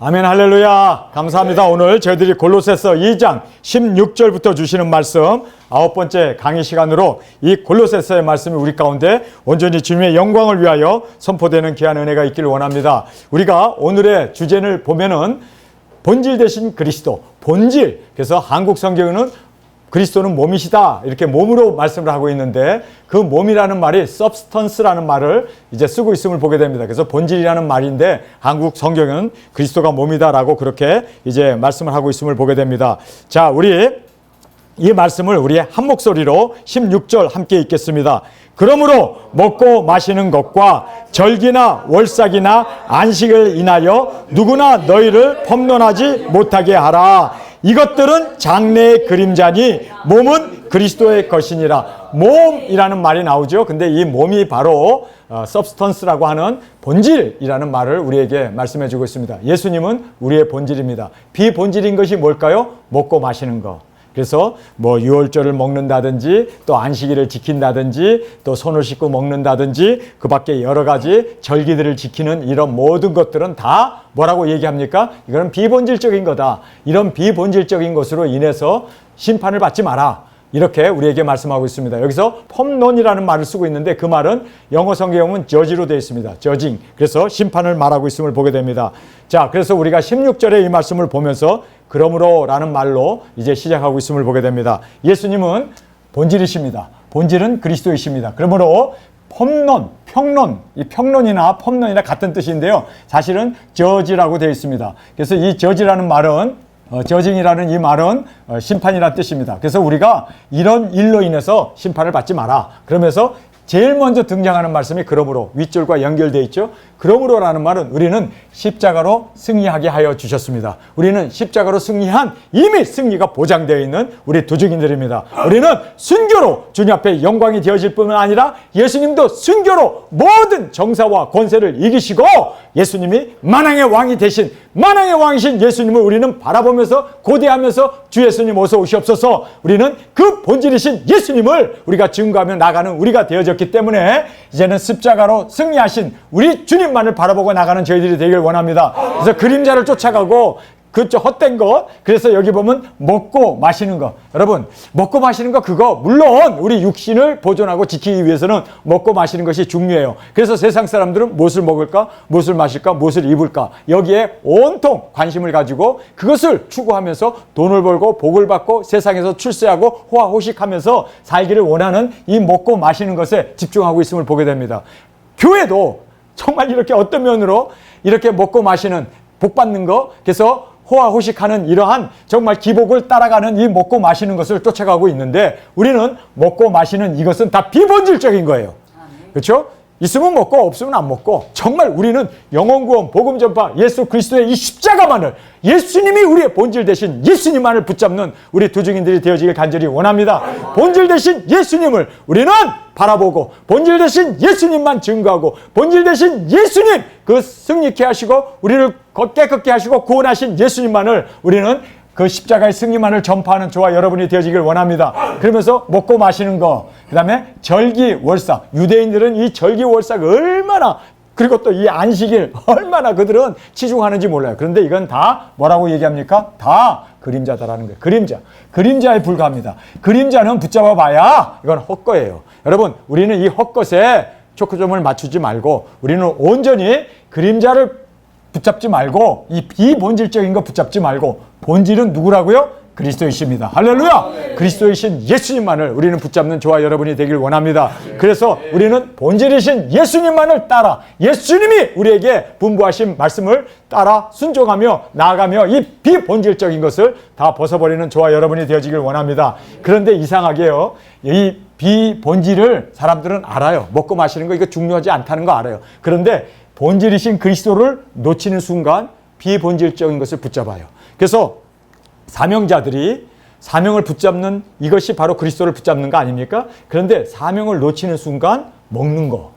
아멘, 할렐루야. 감사합니다. 오늘 저희들이 골로새서 2장 16절부터 주시는 말씀 9번째 강의 시간으로 이 골로새서의 말씀이 우리 가운데 온전히 주님의 영광을 위하여 선포되는 귀한 은혜가 있기를 원합니다. 우리가 오늘의 주제를 보면은 본질 되신 그리스도, 본질. 그래서 한국 성경에는 그리스도는 몸이시다 이렇게 몸으로 말씀을 하고 있는데 그 몸이라는 말이 substance라는 말을 이제 쓰고 있음을 보게 됩니다. 그래서 본질이라는 말인데 한국 성경은 그리스도가 몸이다라고 그렇게 이제 말씀을 하고 있음을 보게 됩니다. 자, 우리 이 말씀을 우리 한 목소리로 16절 함께 읽겠습니다. 그러므로 먹고 마시는 것과 절기나 월삭이나 안식을 인하여 누구나 너희를 펌논하지 못하게 하라. 이것들은 장래의 그림자니 몸은 그리스도의 것이니라. 몸이라는 말이 나오죠. 근데 이 몸이 바로 substance라고 하는 본질이라는 말을 우리에게 말씀해 주고 있습니다. 예수님은 우리의 본질입니다. 비본질인 것이 뭘까요? 먹고 마시는 것. 그래서 뭐 유월절을 먹는다든지 또 안식일을 지킨다든지 또 손을 씻고 먹는다든지 그 밖에 여러 가지 절기들을 지키는 이런 모든 것들은 다 뭐라고 얘기합니까? 이거는 비본질적인 거다. 이런 비본질적인 것으로 인해서 심판을 받지 마라. 이렇게 우리에게 말씀하고 있습니다. 여기서 펌논이라는 말을 쓰고 있는데 그 말은 영어 성경은 저지로 되어 있습니다. 저징. 그래서 심판을 말하고 있음을 보게 됩니다. 자, 그래서 우리가 16절의 이 말씀을 보면서 그러므로 라는 말로 이제 시작하고 있음을 보게 됩니다. 예수님은 본질이십니다. 본질은 그리스도이십니다. 그러므로 펌논, 평론, 이 평론이나 펌논이나 같은 뜻인데요. 사실은 저지라고 되어 있습니다. 그래서 이 저지라는 말은 저징이라는 이 말은 심판이라는 뜻입니다. 그래서 우리가 이런 일로 인해서 심판을 받지 마라. 그러면서 제일 먼저 등장하는 말씀이 그러므로 윗줄과 연결되어 있죠. 그러므로라는 말은 우리는 십자가로 승리하게 하여 주셨습니다. 우리는 십자가로 승리한 이미 승리가 보장되어 있는 우리 두중인들입니다. 우리는 순교로 주님 앞에 영광이 되어질 뿐만 아니라 예수님도 순교로 모든 정사와 권세를 이기시고 예수님이 만왕의 왕이 되신 만왕의 왕이신 예수님을 우리는 바라보면서 고대하면서 주 예수님 어서 오시옵소서. 우리는 그 본질이신 예수님을 우리가 증거하며 나가는 우리가 되어졌기 때문에 이제는 십자가로 승리하신 우리 주님만을 바라보고 나가는 저희들이 되길 원합니다. 그래서 그림자를 쫓아가고 그저 헛된 것. 그래서 여기 보면 먹고 마시는 것. 여러분, 먹고 마시는 거 그거 물론 우리 육신을 보존하고 지키기 위해서는 먹고 마시는 것이 중요해요. 그래서 세상 사람들은 무엇을 먹을까? 무엇을 마실까? 무엇을 입을까? 여기에 온통 관심을 가지고 그것을 추구하면서 돈을 벌고 복을 받고 세상에서 출세하고 호화호식하면서 살기를 원하는 이 먹고 마시는 것에 집중하고 있음을 보게 됩니다. 교회도 정말 이렇게 어떤 면으로 이렇게 먹고 마시는 복 받는 거, 그래서 호화호식하는 이러한 정말 기복을 따라가는 이 먹고 마시는 것을 쫓아가고 있는데 우리는 먹고 마시는 이것은 다 비본질적인 거예요. 그렇죠? 있으면 먹고 없으면 안 먹고 정말 우리는 영혼구원, 복음전파, 예수 그리스도의 이 십자가만을 예수님이 우리의 본질 대신 예수님만을 붙잡는 우리 두중인들이 되어지길 간절히 원합니다. 본질 대신 예수님을 우리는 바라보고 본질 대신 예수님만 증거하고 본질 대신 예수님 그 승리케 하시고 우리를 깨끗게 하시고 구원하신 예수님만을 우리는 그 십자가의 승리만을 전파하는 저와 여러분이 되어지길 원합니다. 그러면서 먹고 마시는 거, 그 다음에 절기, 월삭. 유대인들은 이 절기, 월삭 얼마나, 그리고 또 이 안식일 얼마나 그들은 치중하는지 몰라요. 그런데 이건 다 뭐라고 얘기합니까? 다 그림자다라는 거예요. 그림자. 그림자에 불과합니다. 그림자는 붙잡아 봐야 이건 헛거예요. 여러분, 우리는 이 헛것에 초점을 맞추지 말고 우리는 온전히 그림자를 붙잡지 말고 이 비본질적인 거 붙잡지 말고 본질은 누구라고요? 그리스도이십니다. 할렐루야! 그리스도이신 예수님만을 우리는 붙잡는 저와 여러분이 되길 원합니다. 그래서 우리는 본질이신 예수님만을 따라 예수님이 우리에게 분부하신 말씀을 따라 순종하며 나아가며 이 비본질적인 것을 다 벗어버리는 저와 여러분이 되어지길 원합니다. 그런데 이상하게요. 이 비본질을 사람들은 알아요. 먹고 마시는 거 이거 중요하지 않다는 거 알아요. 그런데 본질이신 그리스도를 놓치는 순간 비본질적인 것을 붙잡아요. 그래서 사명자들이 사명을 붙잡는 이것이 바로 그리스도를 붙잡는 거 아닙니까? 그런데 사명을 놓치는 순간 먹는 거,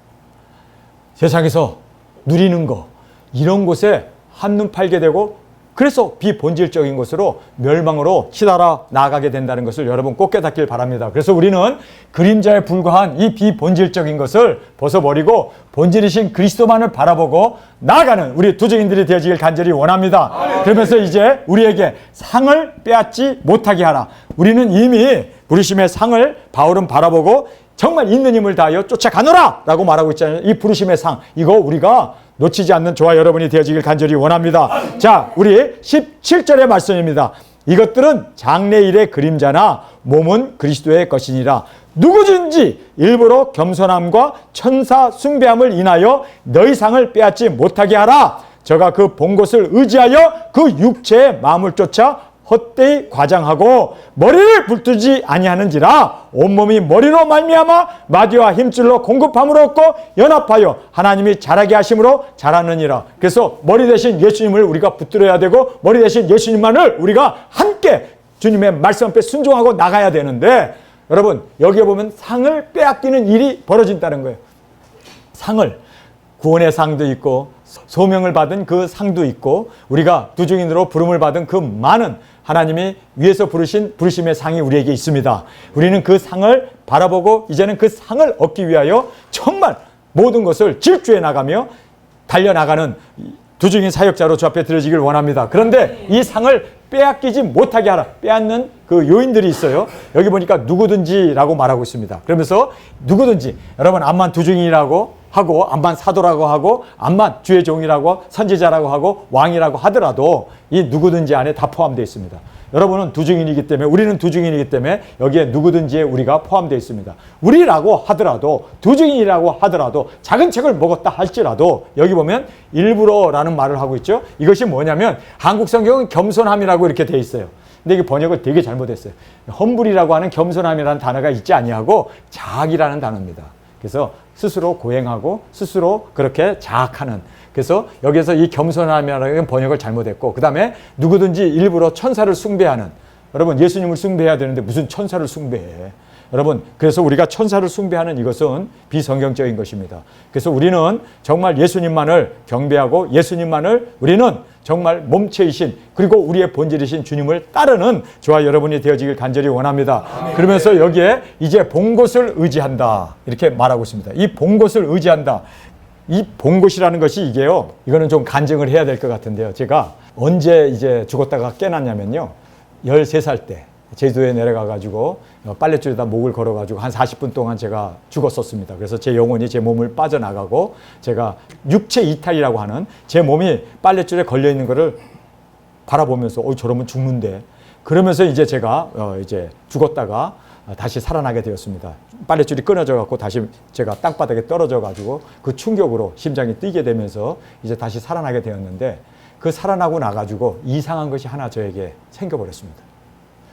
세상에서 누리는 거 이런 곳에 한눈 팔게 되고 그래서 비본질적인 것으로 멸망으로 치달아 나아가게 된다는 것을 여러분 꼭 깨닫길 바랍니다. 그래서 우리는 그림자에 불과한 이 비본질적인 것을 벗어버리고 본질이신 그리스도만을 바라보고 나아가는 우리 두증인들이 되어지길 간절히 원합니다. 그러면서 이제 우리에게 상을 빼앗지 못하게 하라. 우리는 이미 부르심의 상을 바울은 바라보고 정말 있는 힘을 다하여 쫓아가노라 라고 말하고 있잖아요. 이 부르심의 상, 이거 우리가 놓치지 않는 저와 여러분이 되어지길 간절히 원합니다. 자, 우리 17절의 말씀입니다. 이것들은 장래일의 그림자나 몸은 그리스도의 것이니라. 누구든지 일부러 겸손함과 천사 숭배함을 인하여 너희 상을 빼앗지 못하게 하라. 저가 그 본 것을 의지하여 그 육체의 마음을 쫓아 헛되이 과장하고 머리를 불뜨지 아니하는지라. 온몸이 머리로 말미암아 마디와 힘줄로 공급함으로 얻고 연합하여 하나님이 자라게 하심으로 자라느니라. 그래서 머리 대신 예수님을 우리가 붙들어야 되고 머리 대신 예수님만을 우리가 함께 주님의 말씀 앞에 순종하고 나가야 되는데, 여러분 여기에 보면 상을 빼앗기는 일이 벌어진다는 거예요. 상을, 구원의 상도 있고 소명을 받은 그 상도 있고 우리가 두증인으로 부름을 받은 그 많은 하나님이 위에서 부르신 부르심의 상이 우리에게 있습니다. 우리는 그 상을 바라보고 이제는 그 상을 얻기 위하여 정말 모든 것을 질주해 나가며 달려나가는 두증인 사역자로 주 앞에 드려지길 원합니다. 그런데 이 상을 빼앗기지 못하게 하라. 빼앗는 그 요인들이 있어요. 여기 보니까 누구든지라고 말하고 있습니다. 그러면서 누구든지, 여러분 암만 두증인이라고 하고 암만 사도라고 하고 암만 주의 종이라고 선지자라고 하고 왕이라고 하더라도 이 누구든지 안에 다 포함되어 있습니다. 여러분은 두증인이기 때문에, 우리는 두증인이기 때문에 여기에 누구든지에 우리가 포함되어 있습니다. 우리라고 하더라도, 두증인이라고 하더라도, 작은 책을 먹었다 할지라도 여기 보면 일부러라는 말을 하고 있죠. 이것이 뭐냐면 한국 성경은 겸손함이라고 이렇게 되어 있어요. 근데 이게 번역을 되게 잘못했어요. 험불이라고 하는 겸손함이라는 단어가 있지 아니하고 자악이라는 단어입니다. 그래서 스스로 고행하고 스스로 그렇게 자학하는, 그래서 여기서 이 겸손함이라는 번역을 잘못했고, 그 다음에 누구든지 일부러 천사를 숭배하는, 여러분 예수님을 숭배해야 되는데 무슨 천사를 숭배해. 여러분 그래서 우리가 천사를 숭배하는 이것은 비성경적인 것입니다. 그래서 우리는 정말 예수님만을 경배하고 예수님만을 우리는 정말 몸체이신 그리고 우리의 본질이신 주님을 따르는 저와 여러분이 되어지길 간절히 원합니다. 그러면서 여기에 이제 본 것을 의지한다 이렇게 말하고 있습니다. 이 본 것을 의지한다. 이 본 것이라는 것이 이게요, 이거는 좀 간증을 해야 될 것 같은데요. 제가 언제 이제 죽었다가 깨났냐면요, 13살 때 제주도에 내려가가지고 빨랫줄에다 목을 걸어가지고 한 40분 동안 제가 죽었었습니다. 그래서 제 영혼이 제 몸을 빠져나가고 제가 육체 이탈이라고 하는 제 몸이 빨랫줄에 걸려있는 거를 바라보면서 저러면 죽는데, 그러면서 이제 제가 이제 죽었다가 다시 살아나게 되었습니다. 빨랫줄이 끊어져 갖고 다시 제가 땅바닥에 떨어져 가지고 그 충격으로 심장이 뛰게 되면서 이제 다시 살아나게 되었는데, 그 살아나고 나가지고 이상한 것이 하나 저에게 생겨버렸습니다.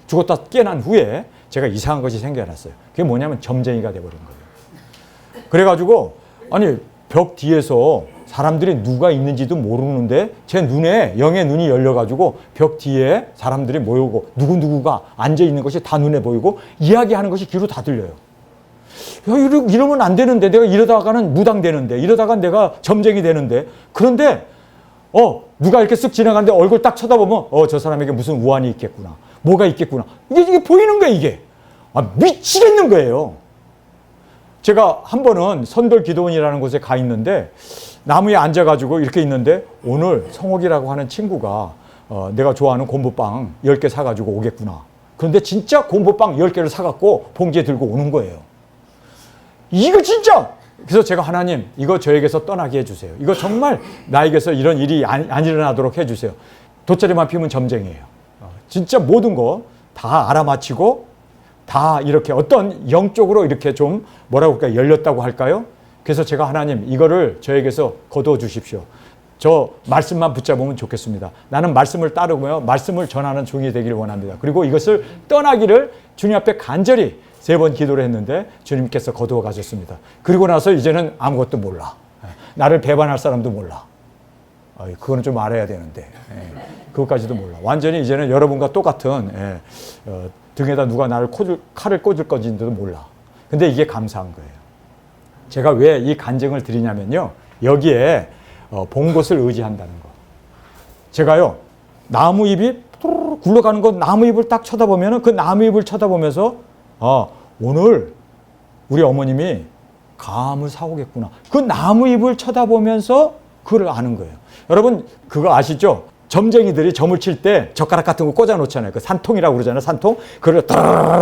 죽었다 깨난 후에 제가 이상한 것이 생겨났어요. 그게 뭐냐면 점쟁이가 돼버린 거예요. 그래가지고 아니 벽 뒤에서 사람들이 누가 있는지도 모르는데 제 눈에 영의 눈이 열려가지고 벽 뒤에 사람들이 모이고 누구누구가 앉아있는 것이 다 눈에 보이고 이야기하는 것이 귀로 다 들려요. 야, 이러면 안 되는데, 내가 이러다가는 무당되는데, 이러다가 내가 점쟁이 되는데, 그런데 누가 이렇게 쓱 지나가는데 얼굴 딱 쳐다보면 저 사람에게 무슨 우환이 있겠구나, 뭐가 있겠구나, 이게 보이는 거예요. 이게 미치겠는 거예요. 제가 한 번은 선돌 기도원이라는 곳에 가 있는데 나무에 앉아가지고 이렇게 있는데 오늘 성옥이라고 하는 친구가 내가 좋아하는 곰보빵 10개 사가지고 오겠구나. 그런데 진짜 곰보빵 10개를 사갖고 봉지에 들고 오는 거예요. 이거 진짜! 그래서 제가 하나님 이거 저에게서 떠나게 해주세요. 이거 정말 나에게서 이런 일이 안 일어나도록 해주세요. 돗자리만 피우면 점쟁이에요. 진짜 모든 거 다 알아맞히고 다 이렇게 어떤 영적으로 이렇게 좀 뭐라고 할까요? 열렸다고 할까요? 그래서 제가 하나님 이거를 저에게서 거두어 주십시오. 저 말씀만 붙잡으면 좋겠습니다. 나는 말씀을 따르며 말씀을 전하는 종이 되기를 원합니다. 그리고 이것을 떠나기를 주님 앞에 간절히 3번 기도를 했는데 주님께서 거두어 가셨습니다. 그리고 나서 이제는 아무것도 몰라. 나를 배반할 사람도 몰라. 그거는 좀 알아야 되는데 그것까지도 몰라. 완전히 이제는 여러분과 똑같은 등에다 누가 나를 칼을 꽂을 건지도 몰라. 근데 이게 감사한 거예요. 제가 왜 이 간증을 드리냐면요, 여기에 본 것을 의지한다는 거. 제가요 나무 잎이 굴러가는 거 나무 잎을 딱 쳐다보면은 그 나무 잎을 쳐다보면서 오늘 우리 어머님이 감을 사오겠구나. 그 나무 잎을 쳐다보면서 그걸 아는 거예요. 여러분 그거 아시죠? 점쟁이들이 점을 칠 때 젓가락 같은 거 꽂아 놓잖아요. 그 산통이라고 그러잖아요. 산통. 그걸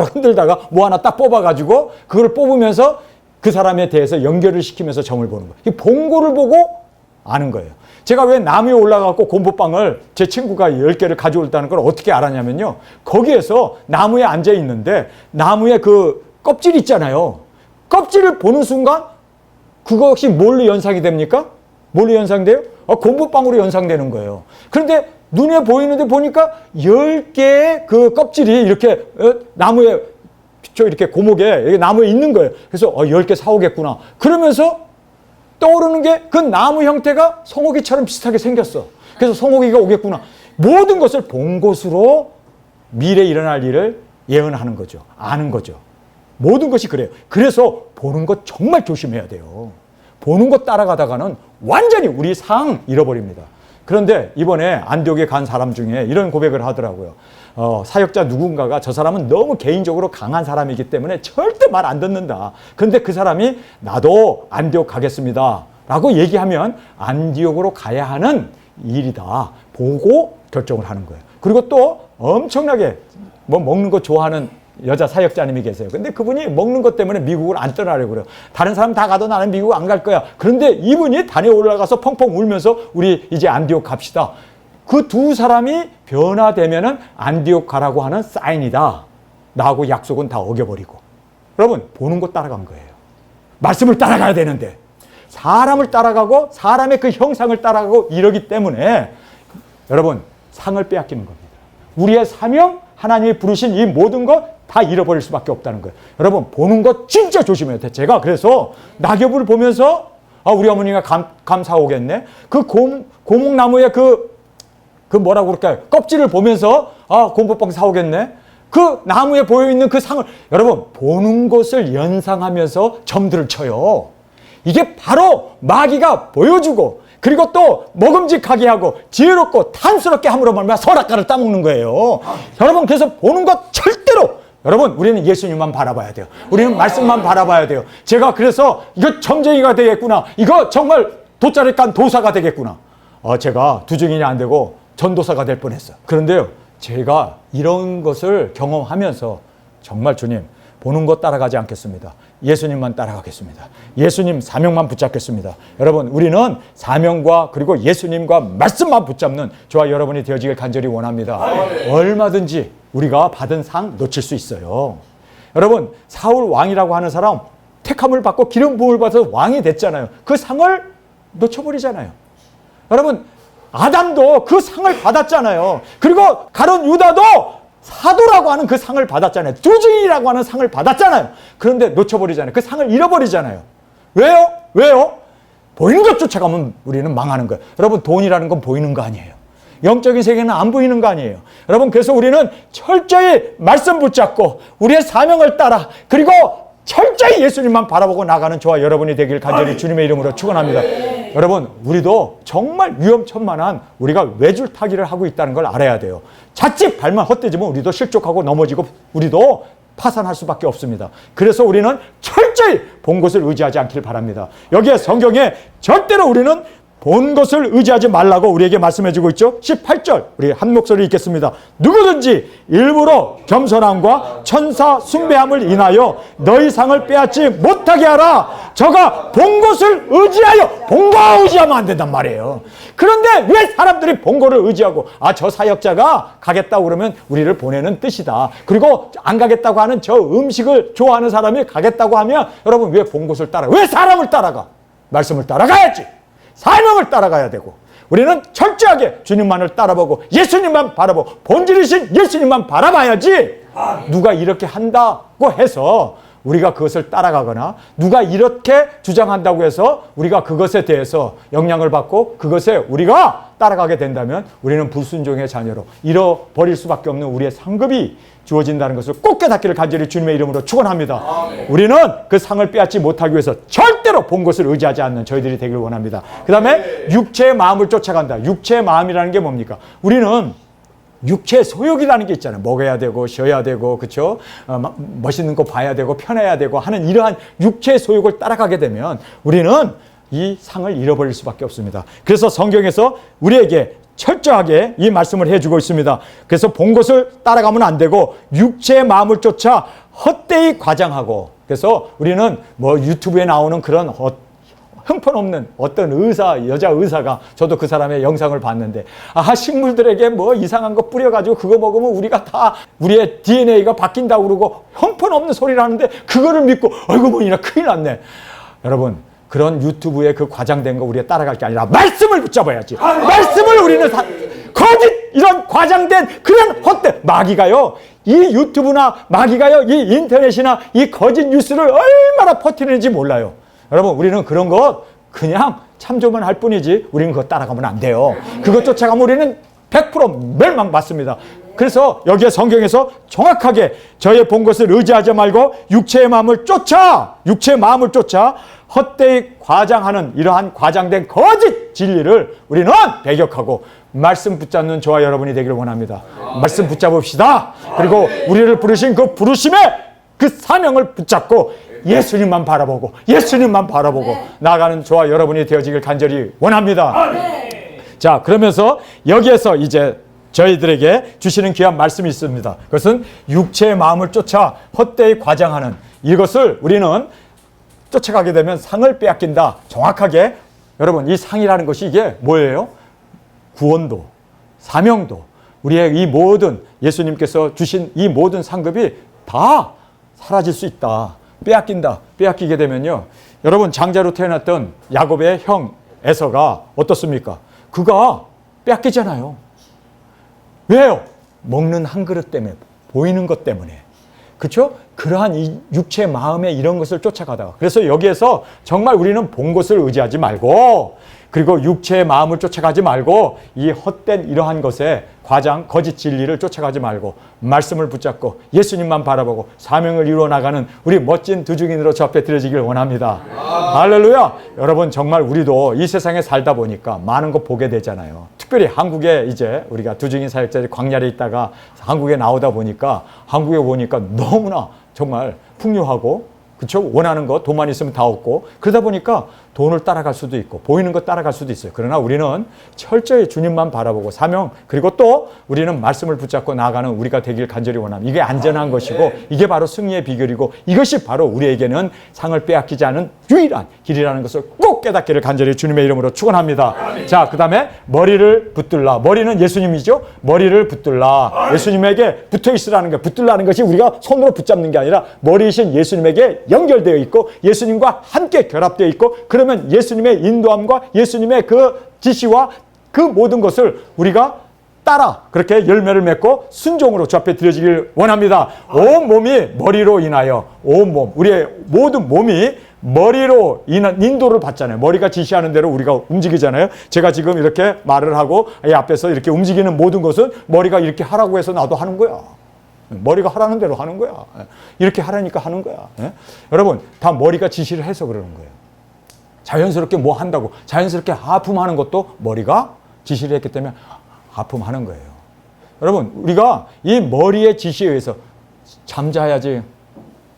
흔들다가 뭐 하나 딱 뽑아가지고 그걸 뽑으면서 그 사람에 대해서 연결을 시키면서 점을 보는 거예요. 이 봉고를 보고 아는 거예요. 제가 왜 나무에 올라가고 곰보빵을 제 친구가 10개를 가져올다는 걸 어떻게 알았냐면요. 거기에서 나무에 앉아 있는데 나무에 그 껍질 있잖아요. 껍질을 보는 순간 그것이 뭘로 연상이 됩니까? 뭘로 연상돼요? 곰보빵으로 연상되는 거예요. 그런데 눈에 보이는데 보니까 10개의 그 껍질이 이렇게 나무에 이렇게 고목에 나무에 있는 거예요. 그래서 10개 사오겠구나. 그러면서 떠오르는 게 그 나무 형태가 송옥이처럼 비슷하게 생겼어. 그래서 송옥이가 오겠구나. 모든 것을 본 것으로 미래에 일어날 일을 예언하는 거죠. 아는 거죠. 모든 것이 그래요. 그래서 보는 것 정말 조심해야 돼요. 보는 것 따라가다가는 완전히 우리 상 잃어버립니다. 그런데 이번에 안디옥에 간 사람 중에 이런 고백을 하더라고요. 사역자 누군가가 저 사람은 너무 개인적으로 강한 사람이기 때문에 절대 말 안 듣는다. 그런데 그 사람이 나도 안디옥 가겠습니다 라고 얘기하면 안디옥으로 가야 하는 일이다 보고 결정을 하는 거예요. 그리고 또 엄청나게 뭐 먹는 거 좋아하는 여자 사역자님이 계세요. 근데 그분이 먹는 것 때문에 미국을 안 떠나려고 그래요. 다른 사람 다 가도 나는 미국 안 갈 거야. 그런데 이분이 단에 올라가서 펑펑 울면서 우리 이제 안디옥 갑시다. 그 두 사람이 변화되면은 안디옥 가라고 하는 사인이다. 나하고 약속은 다 어겨버리고. 여러분 보는 거 따라간 거예요. 말씀을 따라가야 되는데 사람을 따라가고 사람의 그 형상을 따라가고 이러기 때문에 여러분 상을 빼앗기는 겁니다. 우리의 사명, 하나님이 부르신 이 모든 것 다 잃어버릴 수밖에 없다는 거예요. 여러분 보는 것 진짜 조심해야 돼. 제가 그래서 낙엽을 보면서 우리 어머니가 감 사오겠네. 그 고목나무의 그 뭐라고 그럴까요? 껍질을 보면서 곰보빵 사오겠네. 그 나무에 보여있는 그 상을 여러분 보는 것을 연상하면서 점들을 쳐요. 이게 바로 마귀가 보여주고 그리고 또 먹음직하게 하고 지혜롭고 탐스럽게 함으로 말미암아 선악과를 따먹는 거예요. 여러분 그래서 보는 것 절대로 여러분 우리는 예수님만 바라봐야 돼요. 우리는 말씀만 바라봐야 돼요. 제가 그래서 이거 점쟁이가 되겠구나. 이거 정말 돗자리 깐 도사가 되겠구나. 제가 두증인이 안 되고 전도사가 될 뻔했어요. 그런데요 제가 이런 것을 경험하면서 정말 주님 보는 것 따라가지 않겠습니다. 예수님만 따라가겠습니다. 예수님 사명만 붙잡겠습니다. 여러분 우리는 사명과 그리고 예수님과 말씀만 붙잡는 저와 여러분이 되어지길 간절히 원합니다. 얼마든지 우리가 받은 상 놓칠 수 있어요. 여러분 사울 왕이라고 하는 사람 택함을 받고 기름 부음을 받아서 왕이 됐잖아요. 그 상을 놓쳐버리잖아요. 여러분 아담도 그 상을 받았잖아요. 그리고 가룟 유다도 사도라고 하는 그 상을 받았잖아요. 두증인이라고 하는 상을 받았잖아요. 그런데 놓쳐버리잖아요. 그 상을 잃어버리잖아요. 왜요? 왜요? 보이는 것 쫓아가면 우리는 망하는 거예요. 여러분 돈이라는 건 보이는 거 아니에요. 영적인 세계는 안 보이는 거 아니에요. 여러분 그래서 우리는 철저히 말씀 붙잡고 우리의 사명을 따라 그리고 철저히 예수님만 바라보고 나가는 저와 여러분이 되길 간절히 주님의 이름으로 축원합니다. 여러분 우리도 정말 위험천만한 우리가 외줄타기를 하고 있다는 걸 알아야 돼요. 자칫 발만 헛되지면 우리도 실족하고 넘어지고 우리도 파산할 수밖에 없습니다. 그래서 우리는 철저히 본 것을 의지하지 않길 바랍니다. 여기에 성경에 절대로 우리는 본 것을 의지하지 말라고 우리에게 말씀해주고 있죠. 18절 우리 한 목소리 읽겠습니다. 누구든지 일부러 겸손함과 천사 숭배함을 인하여 너희 상을 빼앗지 못하게 하라. 저가 본 것을 의지하여 본 거 의지하면 안 된단 말이에요. 그런데 왜 사람들이 본 거를 의지하고 저 사역자가 가겠다고 그러면 우리를 보내는 뜻이다. 그리고 안 가겠다고 하는 저 음식을 좋아하는 사람이 가겠다고 하면 여러분 왜 본 것을 따라가? 왜 사람을 따라가? 말씀을 따라가야지. 사명을 따라가야 되고 우리는 철저하게 주님만을 따라보고 예수님만 바라보고 본질이신 예수님만 바라봐야지 누가 이렇게 한다고 해서 우리가 그것을 따라가거나 누가 이렇게 주장한다고 해서 우리가 그것에 대해서 영향을 받고 그것에 우리가 따라가게 된다면 우리는 불순종의 자녀로 잃어버릴 수밖에 없는 우리의 상급이 주어진다는 것을 꼭 깨닫기를 간절히 주님의 이름으로 축원합니다. 우리는 그 상을 빼앗지 못하기 위해서 절대로 본 것을 의지하지 않는 저희들이 되길 원합니다. 그 다음에 육체의 마음을 쫓아간다. 육체의 마음이라는 게 뭡니까? 우리는 육체 소욕이라는 게 있잖아요. 먹어야 되고 쉬어야 되고 그렇죠? 멋있는 거 봐야 되고 편해야 되고 하는 이러한 육체 소욕을 따라가게 되면 우리는 이 상을 잃어버릴 수밖에 없습니다. 그래서 성경에서 우리에게 철저하게 이 말씀을 해주고 있습니다. 그래서 본 것을 따라가면 안 되고 육체의 마음을 쫓아 헛되이 과장하고, 그래서 우리는 뭐 유튜브에 나오는 그런 형편없는 어떤 여자 의사가, 저도 그 사람의 영상을 봤는데, 식물들에게 뭐 이상한 거 뿌려가지고 그거 먹으면 우리가 다 우리의 DNA가 바뀐다고 그러고 형편없는 소리를 하는데 그거를 믿고 아이고 뭐이나 큰일 났네. 여러분, 그런 유튜브에 그 과장된 거 우리가 따라갈 게 아니라 말씀을 붙잡아야지. 말씀을 우리는 거짓 이런 과장된 그런 헛된 마귀가요, 이 유튜브나 마귀가요, 이 인터넷이나 이 거짓 뉴스를 얼마나 퍼뜨리는지 몰라요. 여러분, 우리는 그런 것 그냥 참조만 할 뿐이지 우리는 그거 따라가면 안 돼요. 그거 쫓아가면 우리는 100% 멸망받습니다. 그래서 여기에 성경에서 정확하게 저의 본 것을 의지하지 말고 육체의 마음을 쫓아 헛되이 과장하는 이러한 과장된 거짓 진리를 우리는 배격하고 말씀 붙잡는 저와 여러분이 되기를 원합니다. 말씀 붙잡읍시다. 그리고 우리를 부르신 그 부르심의 그 사명을 붙잡고 예수님만 바라보고 나아가는 저와 여러분이 되어지길 간절히 원합니다. 자, 그러면서 여기에서 이제 저희들에게 주시는 귀한 말씀이 있습니다. 그것은 육체의 마음을 쫓아 헛되이 과장하는 이것을 우리는 쫓아가게 되면 상을 빼앗긴다. 정확하게 여러분, 이 상이라는 것이 이게 뭐예요? 구원도, 사명도, 우리의 이 모든 예수님께서 주신 이 모든 상급이 다 사라질 수 있다. 빼앗긴다. 빼앗기게 되면요, 여러분, 장자로 태어났던 야곱의 형 에서가 어떻습니까? 그가 빼앗기잖아요. 왜요? 먹는 한 그릇 때문에, 보이는 것 때문에. 그렇죠? 그러한 이 육체 마음의 이런 것을 쫓아가다가, 그래서 여기에서 정말 우리는 본 것을 의지하지 말고, 그리고 육체의 마음을 쫓아가지 말고, 이 헛된 이러한 것에 과장, 거짓 진리를 쫓아가지 말고 말씀을 붙잡고 예수님만 바라보고 사명을 이루어 나가는 우리 멋진 두 증인으로 저 앞에 드려지길 원합니다. 할렐루야. 여러분, 정말 우리도 이 세상에 살다 보니까 많은 거 보게 되잖아요. 특별히 한국에 이제 우리가 두 증인 사역자들이 광야에 있다가 한국에 나오다 보니까, 한국에 보니까 너무나 정말 풍요하고, 그렇죠? 원하는 거 돈만 있으면 다 얻고, 그러다 보니까 돈을 따라갈 수도 있고 보이는 거 따라갈 수도 있어요. 그러나 우리는 철저히 주님만 바라보고 사명, 그리고 또 우리는 말씀을 붙잡고 나아가는 우리가 되길 간절히 원합니다. 이게 안전한 것이고 이게 바로 승리의 비결이고 이것이 바로 우리에게는 상을 빼앗기지 않은 유일한 길이라는 것을 꼭 깨닫기를 간절히 주님의 이름으로 축원합니다. 자, 그 다음에 머리를 붙들라. 머리는 예수님이죠. 머리를 붙들라. 예수님에게 붙어 있으라는 거, 붙들라는 것이 우리가 손으로 붙잡는 게 아니라 머리이신 예수님에게 연결되어 있고 예수님과 함께 결합되어 있고, 그러면 예수님의 인도함과 예수님의 그 지시와 그 모든 것을 우리가 따라 그렇게 열매를 맺고 순종으로 주 앞에 드려지길 원합니다. 온 몸이 머리로 인하여, 온 몸, 우리의 모든 몸이 머리로 인도를 받잖아요. 머리가 지시하는 대로 우리가 움직이잖아요. 제가 지금 이렇게 말을 하고 이 앞에서 이렇게 움직이는 모든 것은 머리가 이렇게 하라고 해서 나도 하는 거야. 머리가 하라는 대로 하는 거야. 이렇게 하라니까 하는 거야. 여러분, 다 머리가 지시를 해서 그러는 거예요. 자연스럽게 뭐 한다고, 자연스럽게 하품하는 것도 머리가 지시를 했기 때문에 하품하는 거예요. 여러분, 우리가 이 머리의 지시에 의해서 잠자야지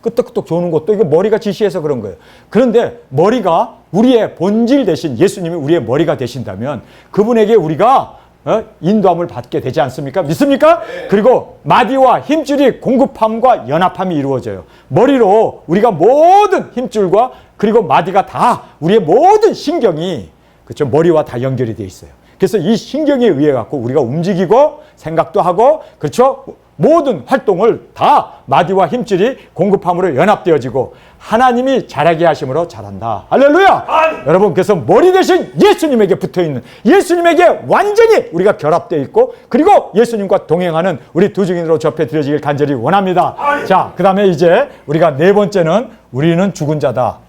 끄떡끄떡 조는 것도 이거 머리가 지시해서 그런 거예요. 그런데 머리가 우리의 본질 대신 예수님이 우리의 머리가 되신다면 그분에게 우리가 인도함을 받게 되지 않습니까? 믿습니까? 네. 그리고 마디와 힘줄이 공급함과 연합함이 이루어져요. 머리로 우리가 모든 힘줄과 그리고 마디가 다 우리의 모든 신경이, 그렇죠? 머리와 다 연결이 되어 있어요. 그래서 이 신경에 의해 갖고 우리가 움직이고 생각도 하고, 그렇죠? 모든 활동을 다 마디와 힘줄이 공급함으로 연합되어지고 하나님이 잘하게 하심으로 잘한다. 할렐루야! 여러분, 그래서 머리 대신 예수님에게 붙어있는, 예수님에게 완전히 우리가 결합되어 있고, 그리고 예수님과 동행하는 우리 두 증인으로 저 앞에 드려지길 간절히 원합니다. 자, 그 다음에 이제 우리가 네 번째는 우리는 죽은 자다.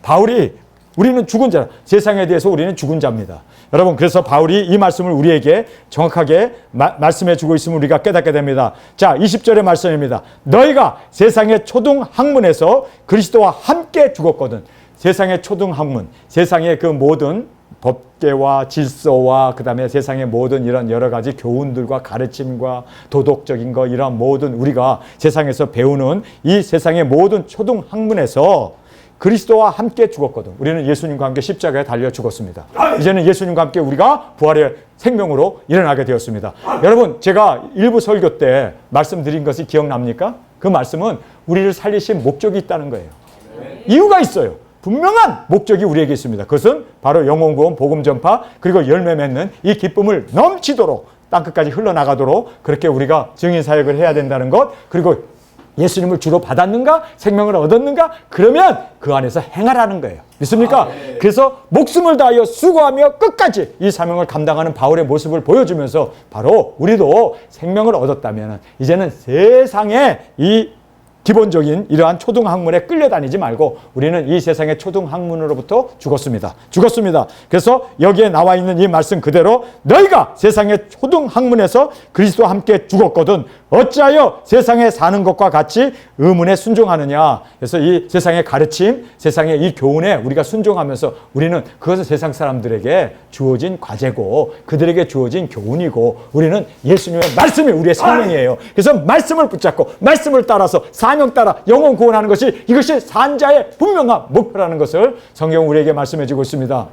우리는 죽은 자, 세상에 대해서 우리는 죽은 자입니다. 여러분, 그래서 바울이 이 말씀을 우리에게 정확하게 말씀해 주고 있음을 우리가 깨닫게 됩니다. 자, 20절의 말씀입니다. 너희가 세상의 초등학문에서 그리스도와 함께 죽었거든. 세상의 초등학문, 세상의 그 모든 법계와 질서와 그다음에 세상의 모든 이런 여러 가지 교훈들과 가르침과 도덕적인 거 이런 모든 우리가 세상에서 배우는 이 세상의 모든 초등 학문에서 그리스도와 함께 죽었거든. 우리는 예수님과 함께 십자가에 달려 죽었습니다. 이제는 예수님과 함께 우리가 부활의 생명으로 일어나게 되었습니다. 여러분, 제가 일부 설교 때 말씀드린 것이 기억납니까? 그 말씀은 우리를 살리신 목적이 있다는 거예요. 이유가 있어요. 분명한 목적이 우리에게 있습니다. 그것은 바로 영혼구원, 복음 전파, 그리고 열매 맺는 이 기쁨을 넘치도록 땅끝까지 흘러나가도록 그렇게 우리가 증인 사역을 해야 된다는 것, 그리고 예수님을 주로 받았는가? 생명을 얻었는가? 그러면 그 안에서 행하라는 거예요. 믿습니까? 네. 그래서 목숨을 다하여 수고하며 끝까지 이 사명을 감당하는 바울의 모습을 보여주면서 바로 우리도 생명을 얻었다면 이제는 세상에 이 기본적인 이러한 초등학문에 끌려다니지 말고 우리는 이 세상의 초등학문으로부터 죽었습니다. 그래서 여기에 나와 있는 이 말씀 그대로 너희가 세상의 초등학문에서 그리스도와 함께 죽었거든 어찌하여 세상에 사는 것과 같이 의문에 순종하느냐. 그래서 이 세상의 가르침, 세상의 이 교훈에 우리가 순종하면서 우리는 그것은 세상 사람들에게 주어진 과제고 그들에게 주어진 교훈이고 우리는 예수님의 말씀이 우리의 생명이에요. 그래서 말씀을 붙잡고 말씀을 따라서 사명 따라 영혼 구원하는 것이 이것이 산자의 분명한 목표라는 것을 성경 우리에게 말씀해 주고 있습니다.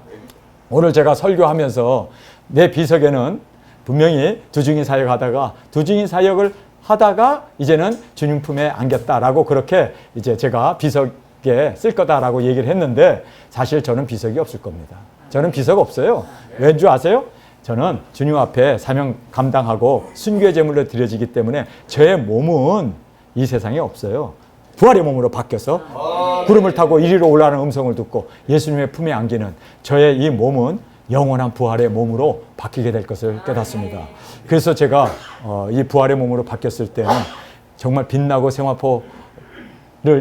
오늘 제가 설교하면서 내 비석에는 분명히 두중인 사역하다가 두중인 사역을 하다가 이제는 주님 품에 안겼다라고 그렇게 이제 제가 비석에 쓸 거다라고 얘기를 했는데 사실 저는 비석이 없을 겁니다. 저는 비석 없어요. 왠 줄 아세요? 저는 주님 앞에 사명 감당하고 순교의 제물로 드려지기 때문에 저의 몸은 이 세상에 없어요. 부활의 몸으로 바뀌어서 구름을 타고 이리로 올라가는 음성을 듣고 예수님의 품에 안기는 저의 이 몸은 영원한 부활의 몸으로 바뀌게 될 것을 깨닫습니다. 그래서 제가 이 부활의 몸으로 바뀌었을 때는 정말 빛나고 세마포를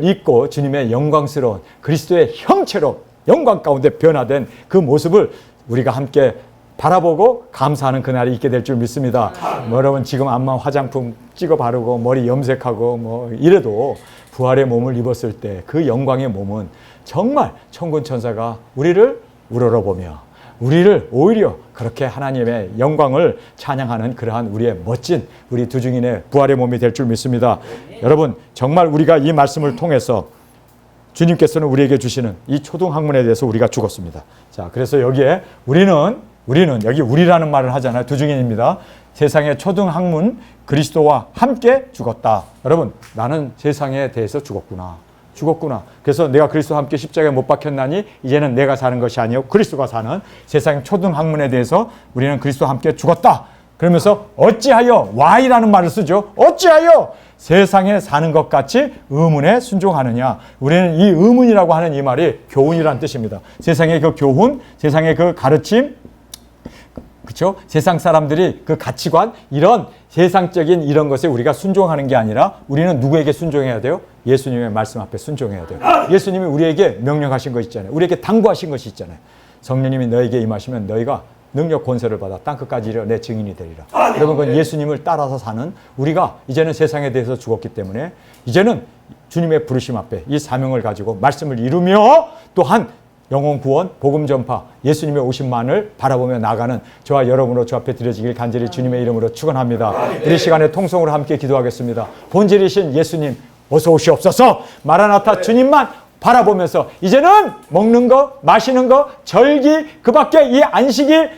입고 주님의 영광스러운 그리스도의 형체로 영광 가운데 변화된 그 모습을 우리가 함께 바라보고 감사하는 그날이 있게 될 줄 믿습니다. 여러분 지금 암만 화장품 찍어 바르고 머리 염색하고 뭐 이래도 부활의 몸을 입었을 때 그 영광의 몸은 정말 천군 천사가 우리를 우러러보며 우리를 오히려 그렇게 하나님의 영광을 찬양하는 그러한 우리의 멋진 우리 두중인의 부활의 몸이 될 줄 믿습니다. 여러분 정말 우리가 이 말씀을 통해서 주님께서는 우리에게 주시는 이 초등학문에 대해서 우리가 죽었습니다. 자, 그래서 여기에 우리는 여기 우리라는 말을 하잖아요. 두중인입니다. 세상의 초등학문 그리스도와 함께 죽었다. 여러분 나는 세상에 대해서 죽었구나. 그래서 내가 그리스도와 함께 십자가에 못 박혔나니 이제는 내가 사는 것이 아니요 그리스도가 사는 세상의 초등학문에 대해서 우리는 그리스도와 함께 죽었다. 그러면서 어찌하여 Y라는 말을 쓰죠. 어찌하여 세상에 사는 것 같이 의문에 순종하느냐. 우리는 이 의문이라고 하는 이 말이 교훈이라는 뜻입니다. 세상의 그 교훈, 세상의 그 가르침, 그렇죠? 세상 사람들이 그 가치관, 이런 세상적인 이런 것에 우리가 순종하는 게 아니라 우리는 누구에게 순종해야 돼요? 예수님의 말씀 앞에 순종해야 돼요. 예수님이 우리에게 명령하신 것 있잖아요. 우리에게 당부하신 것이 있잖아요. 성령님이 너에게 임하시면 너희가 능력 권세를 받아 땅끝까지 이르러 내 증인이 되리라. 여러분 그건 예수님을 따라서 사는 우리가 이제는 세상에 대해서 죽었기 때문에 이제는 주님의 부르심 앞에 이 사명을 가지고 말씀을 이루며 또한 영혼 구원, 복음 전파, 예수님의 오심만을 바라보며 나가는 저와 여러분으로 주 앞에 드려지길 간절히 주님의 이름으로 축원합니다. 우리 시간에 통성으로 함께 기도하겠습니다. 본질이신 예수님 어서 오시옵소서. 마라나타 주님만 바라보면서 이제는 먹는 거, 마시는 거, 절기, 그 밖에 이 안식일,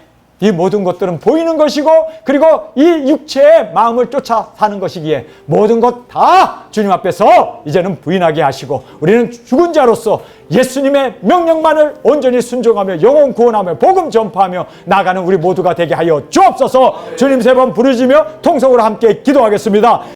이 모든 것들은 보이는 것이고 그리고 이 육체의 마음을 쫓아 사는 것이기에 모든 것 다 주님 앞에서 이제는 부인하게 하시고 우리는 죽은 자로서 예수님의 명령만을 온전히 순종하며 영혼 구원하며 복음 전파하며 나가는 우리 모두가 되게 하여 주옵소서. 주님 세 번 부르짖으며 통성으로 함께 기도하겠습니다.